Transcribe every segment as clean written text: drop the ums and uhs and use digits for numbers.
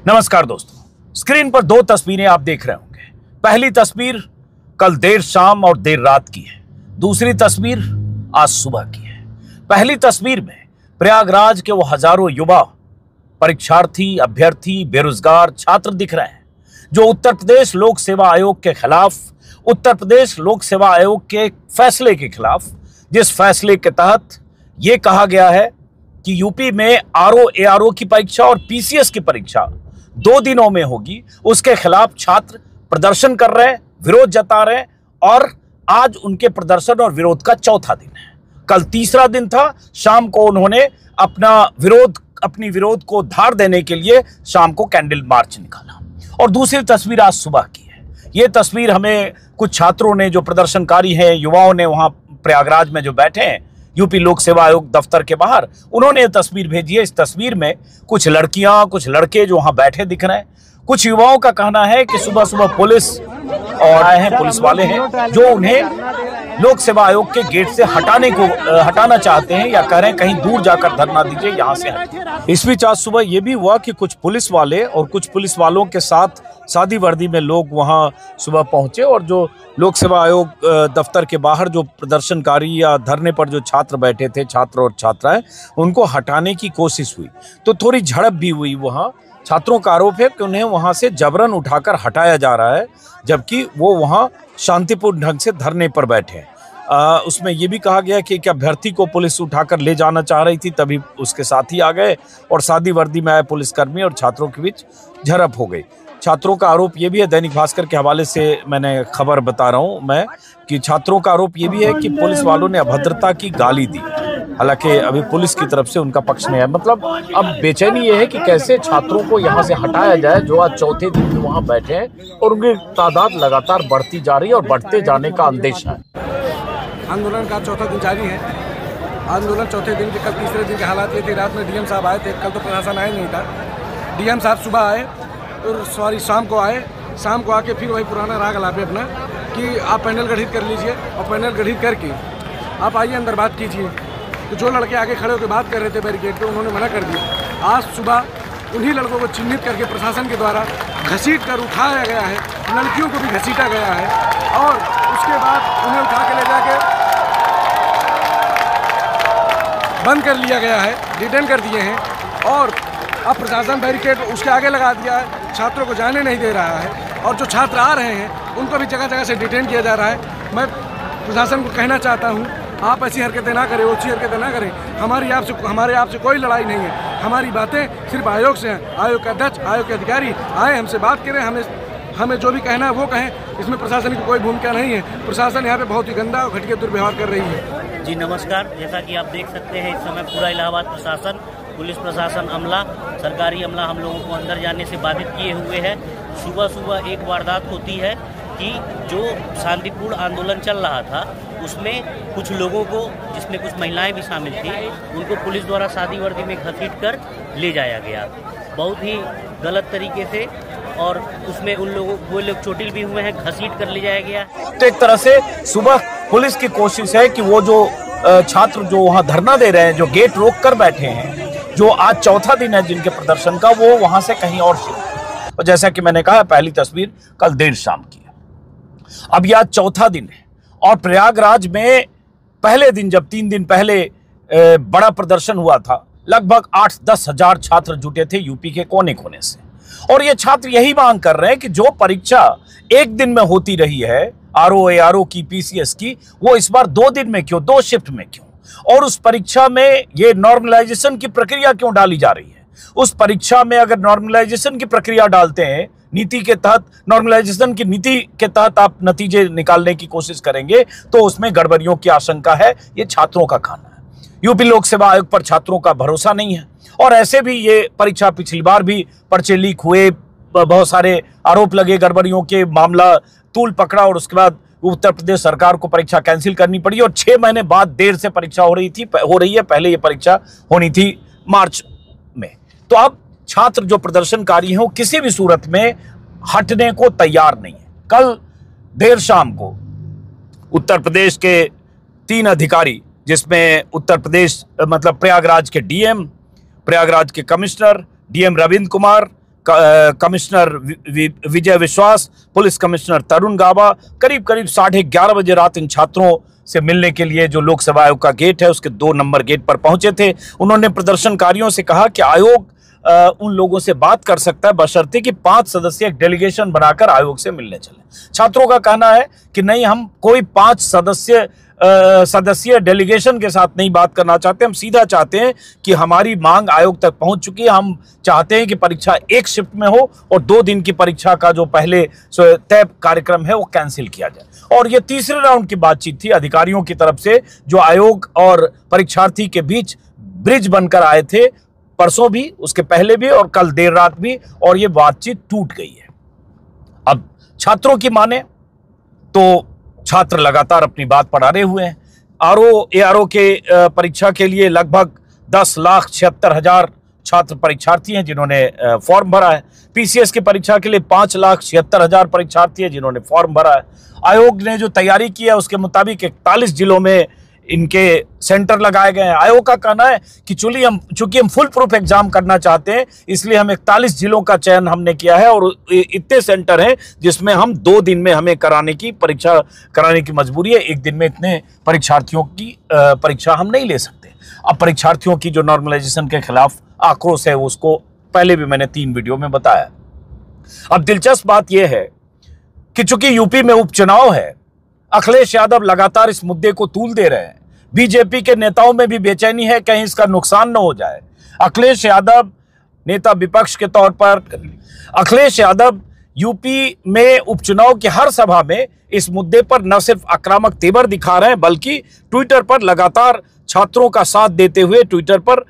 नमस्कार दोस्तों, स्क्रीन पर दो तस्वीरें आप देख रहे होंगे। पहली तस्वीर कल देर शाम और देर रात की है, दूसरी तस्वीर आज सुबह की है। पहली तस्वीर में प्रयागराज के वो हजारों युवा परीक्षार्थी, अभ्यर्थी, बेरोजगार छात्र दिख रहे हैं जो उत्तर प्रदेश लोक सेवा आयोग के खिलाफ, उत्तर प्रदेश लोक सेवा आयोग के फैसले के खिलाफ, जिस फैसले के तहत यह कहा गया है कि यूपी में आरओ एआरओ की परीक्षा और पीसीएस की परीक्षा 2 दिनों में होगी, उसके खिलाफ छात्र प्रदर्शन कर रहे हैं, विरोध जता रहे हैं और आज उनके प्रदर्शन और विरोध का चौथा दिन है। कल तीसरा दिन था। शाम को उन्होंने अपनी विरोध को धार देने के लिए शाम को कैंडल मार्च निकाला। और दूसरी तस्वीर आज सुबह की है। ये तस्वीर हमें कुछ छात्रों ने, जो प्रदर्शनकारी हैं, युवाओं ने वहां प्रयागराज में जो बैठे हैं यूपी लोक सेवा आयोग दफ्तर के बाहर, उन्होंने ये तस्वीर भेजी है। इस तस्वीर में कुछ लड़कियां, कुछ लड़के जो वहां बैठे दिख रहे हैं। कुछ युवाओं का कहना है कि सुबह सुबह पुलिस और आए हैं, पुलिस वाले हैं जो उन्हें लोक सेवा आयोग के गेट से हटाना चाहते हैं या कह रहे हैं कहीं दूर जाकर धरना दीजिए, यहां से हटिए। इस बीच आज सुबह यह भी हुआ कि कुछ पुलिस वाले और कुछ पुलिस वालों के साथ सादी वर्दी में लोग वहां सुबह पहुंचे और जो लोक सेवा आयोग दफ्तर के बाहर जो प्रदर्शनकारी या धरने पर जो छात्र बैठे थे, छात्र और छात्राएं, उनको हटाने की कोशिश हुई तो थोड़ी झड़प भी हुई। वहां छात्रों का आरोप है कि उन्हें वहां से जबरन उठाकर हटाया जा रहा है, जबकि वो वहां शांतिपूर्ण ढंग से धरने पर बैठे हैं। उसमें यह भी कहा गया कि एक अभ्यर्थी को पुलिस उठाकर ले जाना चाह रही थी, तभी उसके साथी आ गए और सादी वर्दी में आए पुलिसकर्मी और छात्रों के बीच झड़प हो गई। छात्रों का आरोप ये भी है, दैनिक भास्कर के हवाले से मैंने खबर बता रहा हूं मैं, कि छात्रों का आरोप ये भी है कि पुलिस वालों ने अभद्रता की गाली दी। हालांकि अभी पुलिस की तरफ से उनका पक्ष नहीं है। मतलब अब बेचैनी ये है कि कैसे छात्रों को यहाँ से हटाया जाए जो आज चौथे दिन भी वहाँ बैठे हैं और उनकी तादाद लगातार बढ़ती जा रही है और बढ़ते जाने का अंदेशा है। आंदोलन का चौथा दिन जारी है। आंदोलन चौथे दिन के कल तीसरे दिन के हालात ये थे। रात में डीएम साहब आए थे, कल तो प्रशासन आया नहीं था। डीएम साहब सुबह आए और शाम को आए। शाम को आके फिर वही पुराना राग अलापे अपना कि आप पैनल गठित कर लीजिए और पैनल गठित करके आप आइए अंदर बात कीजिए। तो जो लड़के आगे खड़े होकर बात कर रहे थे बैरिकेड पे, उन्होंने मना कर दिया। आज सुबह उन्हीं लड़कों को चिन्हित करके प्रशासन के द्वारा घसीट कर उठाया गया है, लड़कियों को भी घसीटा गया है और उसके बाद उन्हें उठा के ले जाके बंद कर लिया गया है, डिटेन कर दिए हैं। और अब प्रशासन बैरिकेड उसके आगे लगा दिया है, छात्रों को जाने नहीं दे रहा है और जो छात्र आ रहे हैं उनको भी जगह जगह से डिटेन किया जा रहा है। मैं प्रशासन को कहना चाहता हूँ, आप ऐसी हरकतें ना करें, अच्छी हरकतें ना करें। हमारे आपसे कोई लड़ाई नहीं है। हमारी बातें सिर्फ आयोग से हैं। आयोग का अध्यक्ष, आयोग के अधिकारी आए, हमसे बात करें, हमें जो भी कहना है वो कहें। इसमें प्रशासन की कोई भूमिका नहीं है। प्रशासन यहाँ पे बहुत ही गंदा और घटिया दुर्व्यवहार कर रही है। जी नमस्कार, जैसा कि आप देख सकते हैं इस समय पूरा इलाहाबाद प्रशासन, पुलिस प्रशासन, अमला, सरकारी अमला हम लोगों को अंदर जाने से बाधित किए हुए है। सुबह सुबह एक वारदात होती है कि जो शांतिपूर्ण आंदोलन चल रहा था उसमें कुछ लोगों को, जिसमें कुछ महिलाएं भी शामिल थी, उनको पुलिस द्वारा सादी वर्दी में घसीट कर ले जाया गया बहुत ही गलत तरीके से। और उसमें वो लोग चोटिल भी हुए हैं, घसीट कर ले जाया गया। तो एक तरह से सुबह पुलिस की कोशिश है कि वो जो छात्र जो वहां धरना दे रहे हैं, जो गेट रोक कर बैठे हैं, जो आज चौथा दिन है जिनके प्रदर्शन का, वो वहां से कहीं और शिफ्ट। और जैसा कि मैंने कहा, पहली तस्वीर कल देर शाम की है। अब यह चौथा दिन है और प्रयागराज में पहले दिन, जब 3 दिन पहले बड़ा प्रदर्शन हुआ था, लगभग 8-10 हजार छात्र जुटे थे यूपी के कोने कोने से। और ये छात्र यही मांग कर रहे हैं कि जो परीक्षा एक दिन में होती रही है आरओ एआरओ की, पीसीएस की, वो इस बार 2 दिन में क्यों, 2 शिफ्ट में क्यों? और उस परीक्षा में ये नॉर्मलाइजेशन की प्रक्रिया क्यों डाली जा रही है? उस परीक्षा में अगर नॉर्मलाइजेशन की प्रक्रिया डालते हैं, नीति के तहत, नॉर्मलाइजेशन की नीति के तहत आप नतीजे निकालने की कोशिश करेंगे तो उसमें गड़बड़ियों की आशंका है। ये छात्रों का कहना है। यूपी लोक सेवा आयोग पर छात्रों का भरोसा नहीं है और ऐसे भी ये परीक्षा पिछली बार भी पर्चे लीक हुए, बहुत सारे आरोप लगे गड़बड़ियों के, मामला तूल पकड़ा और उसके बाद उत्तर प्रदेश सरकार को परीक्षा कैंसिल करनी पड़ी और 6 महीने बाद देर से परीक्षा हो रही है। पहले ये परीक्षा होनी थी मार्च में। तो अब छात्र जो प्रदर्शनकारी हैं वो किसी भी सूरत में हटने को तैयार नहीं है। कल देर शाम को उत्तर प्रदेश के 3 अधिकारी, जिसमें उत्तर प्रदेश मतलब प्रयागराज के डीएम, प्रयागराज के commissioner DM Ravindra Kumar, commissioner Vijay Vishwas, police commissioner तरुण गाबा करीब करीब 11:30 बजे रात इन छात्रों से मिलने के लिए जो लोक सेवा आयोग का गेट है उसके 2 नंबर गेट पर पहुंचे थे। उन्होंने प्रदर्शनकारियों से कहा कि आयोग उन लोगों से बात कर सकता है बशर्ते कि 5 सदस्यीय डेलीगेशन बनाकर आयोग से मिलने चले। छात्रों का कहना है कि नहीं, हम कोई 5 सदस्यीय डेलीगेशन के साथ नहीं बात करना चाहते, हम सीधा चाहते हैं कि हमारी मांग आयोग तक पहुंच चुकी है। हम चाहते हैं कि परीक्षा एक शिफ्ट में हो और 2 दिन की परीक्षा का जो पहले तय कार्यक्रम है वो कैंसिल किया जाए। और ये तीसरे राउंड की बातचीत थी अधिकारियों की तरफ से जो आयोग और परीक्षार्थी के बीच ब्रिज बनकर आए थे, परसों भी, उसके पहले भी और कल देर रात भी, और ये बातचीत टूट गई है। अब छात्रों की माने तो छात्र लगातार अपनी बात पढ़ाने हुए हैं। ARO के परीक्षा के लिए लगभग 10,76,000 छात्र परीक्षार्थी हैं जिन्होंने फॉर्म भरा है। PCS की परीक्षा के लिए 5,76,000 परीक्षार्थी हैं जिन्होंने फॉर्म भरा है। आयोग ने जो तैयारी की है उसके मुताबिक 41 जिलों में इनके सेंटर लगाए गए हैं। आयोग का कहना है कि चूंकि हम फुल प्रूफ एग्जाम करना चाहते हैं इसलिए हम 41 जिलों का चयन हमने किया है और इतने सेंटर हैं जिसमें हम 2 दिन में हमें परीक्षा कराने की मजबूरी है। एक दिन में इतने परीक्षार्थियों की परीक्षा हम नहीं ले सकते। अब परीक्षार्थियों की जो नॉर्मलाइजेशन के खिलाफ आक्रोश है उसको पहले भी मैंने 3 वीडियो में बताया। अब दिलचस्प बात यह है कि चूंकि यूपी में उपचुनाव है, अखिलेश यादव लगातार इस मुद्दे को तूल दे रहे हैं। बीजेपी के नेताओं में भी बेचैनी है कहीं इसका नुकसान न हो जाए। अखिलेश यादव नेता विपक्ष के तौर पर अखिलेश यादव यूपी में उपचुनाव की हर सभा में इस मुद्दे पर न सिर्फ आक्रामक तेवर दिखा रहे हैं बल्कि ट्विटर पर लगातार छात्रों का साथ देते हुए ट्विटर पर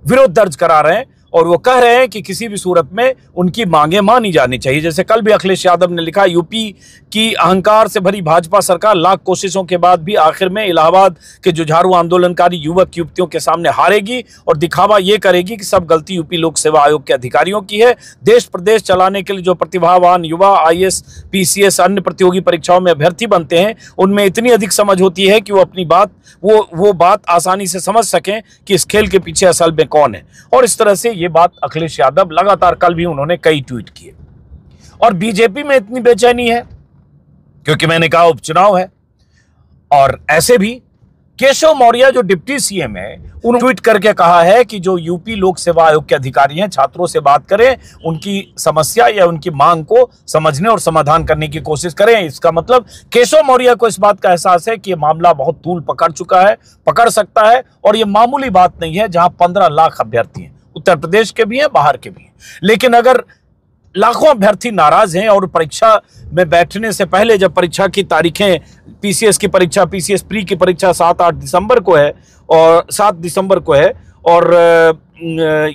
विरोध दर्ज करा रहे हैं और वो कह रहे हैं कि किसी भी सूरत में उनकी मांगे मानी जानी चाहिए। जैसे कल भी अखिलेश यादव ने लिखा, यूपी की अहंकार से भरी भाजपा सरकार लाख कोशिशों के बाद भी आखिर में इलाहाबाद के जुझारू आंदोलनकारी युवक युवतियों के सामने हारेगी और दिखावा ये करेगी कि सब गलती यूपी लोक सेवा आयोग के अधिकारियों की है। देश प्रदेश चलाने के लिए जो प्रतिभावान युवा IAS PCS अन्य प्रतियोगी परीक्षाओं में अभ्यर्थी बनते हैं उनमें इतनी अधिक समझ होती है कि वो अपनी बात वो बात आसानी से समझ सकें कि इस खेल के पीछे असल में कौन है। और इस तरह से ये बात अखिलेश यादव लगातार, कल भी उन्होंने कई ट्वीट किए। और बीजेपी में इतनी बेचैनी है क्योंकि मैंने कहा उपचुनाव है। और ऐसे भी केशव मौर्य जो डिप्टी CM है उन्होंने ट्वीट करके कहा है कि जो यूपी लोक सेवा आयोग के अधिकारी हैं छात्रों से बात करें, उनकी समस्या या उनकी मांग को समझने और समाधान करने की कोशिश करें। इसका मतलब केशव मौर्य को इस बात का एहसास है कि यह मामला बहुत तूल पकड़ चुका है, पकड़ सकता है और यह मामूली बात नहीं है जहां 15 लाख अभ्यर्थी हैं, उत्तर प्रदेश के भी हैं, बाहर के भी हैं। लेकिन अगर लाखों अभ्यर्थी नाराज हैं और परीक्षा में बैठने से पहले जब परीक्षा की तारीखें PCS की परीक्षा, PCS प्री की परीक्षा 7-8 दिसंबर को है और 7 दिसंबर को है और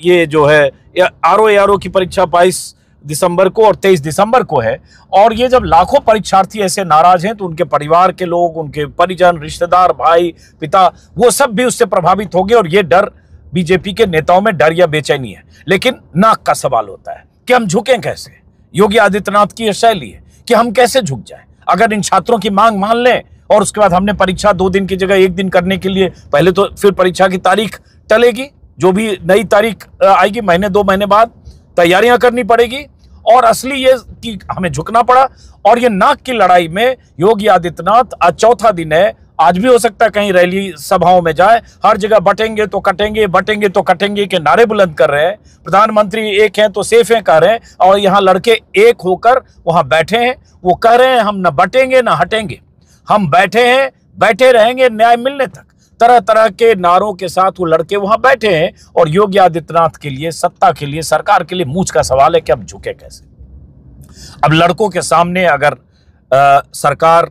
ये जो है ARO की परीक्षा 22 दिसंबर को और 23 दिसंबर को है और ये जब लाखों परीक्षार्थी ऐसे नाराज हैं तो उनके परिवार के लोग, उनके परिजन, रिश्तेदार, भाई, पिता, वो सब भी उससे प्रभावित होंगे और ये डर बीजेपी के नेताओं में डर या बेचैनी है। लेकिन नाक का सवाल होता है कि हम झुकें कैसे। योगी आदित्यनाथ की यह शैली है कि हम कैसे झुक जाएं। अगर इन छात्रों की मांग मान लें और उसके बाद हमने परीक्षा 2 दिन की जगह 1 दिन करने के लिए पहले तो फिर परीक्षा की तारीख टलेगी, जो भी नई तारीख आएगी महीने 2 महीने बाद तैयारियां करनी पड़ेगी और असली ये कि हमें झुकना पड़ा। और ये नाक की लड़ाई में योगी आदित्यनाथ आज चौथा दिन है, आज भी हो सकता है कहीं रैली सभाओं में जाए, हर जगह बटेंगे तो कटेंगे, बटेंगे तो कटेंगे के नारे बुलंद कर रहे हैं। प्रधानमंत्री एक हैं तो सेफ हैं कह रहे हैं और यहाँ लड़के एक होकर वहां बैठे हैं। वो कह रहे हैं हम न बटेंगे न हटेंगे, हम बैठे हैं, बैठे रहेंगे न्याय मिलने तक। तरह तरह के नारों के साथ वो लड़के वहां बैठे हैं और योगी आदित्यनाथ के लिए, सत्ता के लिए, सरकार के लिए मूंछ का सवाल है कि अब झुके कैसे। अब लड़कों के सामने अगर सरकार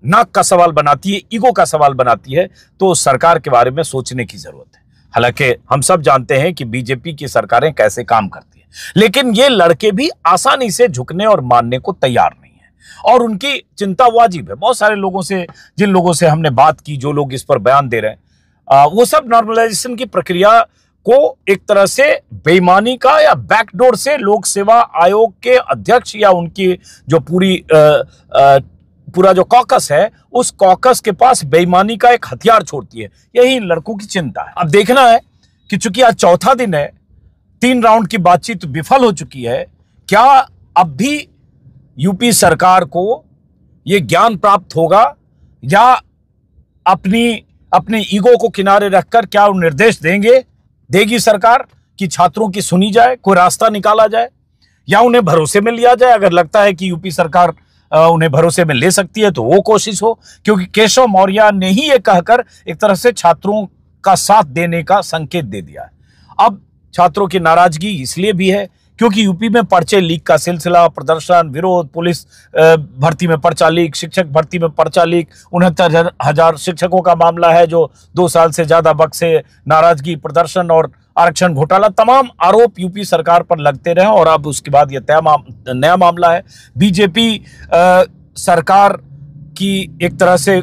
नाक का सवाल बनाती है, ईगो का सवाल बनाती है, तो सरकार के बारे में सोचने की जरूरत है। हालांकि हम सब जानते हैं कि बीजेपी की सरकारें कैसे काम करती हैं, लेकिन ये लड़के भी आसानी से झुकने और मानने को तैयार नहीं है और उनकी चिंता वाजिब है। बहुत सारे लोगों से, जिन लोगों से हमने बात की, जो लोग इस पर बयान दे रहे हैं, वो सब नॉर्मलाइजेशन की प्रक्रिया को एक तरह से बेईमानी का या बैकडोर से लोक सेवा आयोग के अध्यक्ष या उनकी जो पूरा जो कॉकस है, उस कॉकस के पास बेईमानी का एक हथियार छोड़ती है। यही लड़कों की चिंता है। अब देखना है कि चूंकि आज चौथा दिन है 3 राउंड की बातचीत विफल हो चुकी है, क्या अब भी यूपी सरकार को यह ज्ञान प्राप्त होगा या अपने ईगो को किनारे रखकर क्या वो निर्देश देगी सरकार कि छात्रों की सुनी जाए, कोई रास्ता निकाला जाए या उन्हें भरोसे में लिया जाए? अगर लगता है कि यूपी सरकार उन्हें भरोसे में ले सकती है तो वो कोशिश हो, क्योंकि केशव मौर्य ने ही ये कहकर एक तरह से छात्रों का साथ देने का संकेत दे दिया है। अब छात्रों की नाराजगी इसलिए भी है क्योंकि यूपी में पर्चे लीक का सिलसिला, प्रदर्शन, विरोध, पुलिस भर्ती में पर्चा लीक, शिक्षक भर्ती में पर्चा लीक, 69,000 शिक्षकों का मामला है जो 2 साल से ज्यादा वक्त से नाराजगी, प्रदर्शन और आरक्षण घोटाला, तमाम आरोप यूपी सरकार पर लगते रहे और अब उसके बाद यह नया मामला है। बीजेपी सरकार की एक तरह से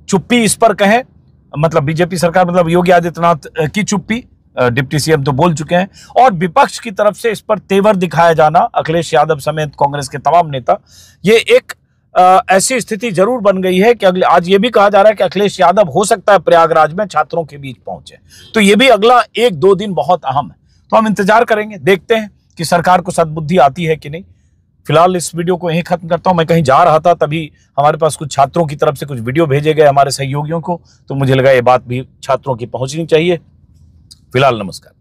चुप्पी इस पर कहें, मतलब बीजेपी सरकार मतलब योगी आदित्यनाथ की चुप्पी, डिप्टी सीएम तो बोल चुके हैं, और विपक्ष की तरफ से इस पर तेवर दिखाया जाना, अखिलेश यादव समेत कांग्रेस के तमाम नेता, ये एक ऐसी स्थिति जरूर बन गई है कि आज ये भी कहा जा रहा है कि अखिलेश यादव हो सकता है प्रयागराज में छात्रों के बीच पहुंचे। तो ये भी अगला 1-2 दिन बहुत अहम है, तो हम इंतजार करेंगे, देखते हैं कि सरकार को सद्बुद्धि आती है कि नहीं। फिलहाल इस वीडियो को यहीं खत्म करता हूं। मैं कहीं जा रहा था, तभी हमारे पास कुछ छात्रों की तरफ से कुछ वीडियो भेजे गए हमारे सहयोगियों को, तो मुझे लगा ये बात भी छात्रों की पहुंचनी चाहिए। फिलहाल नमस्कार।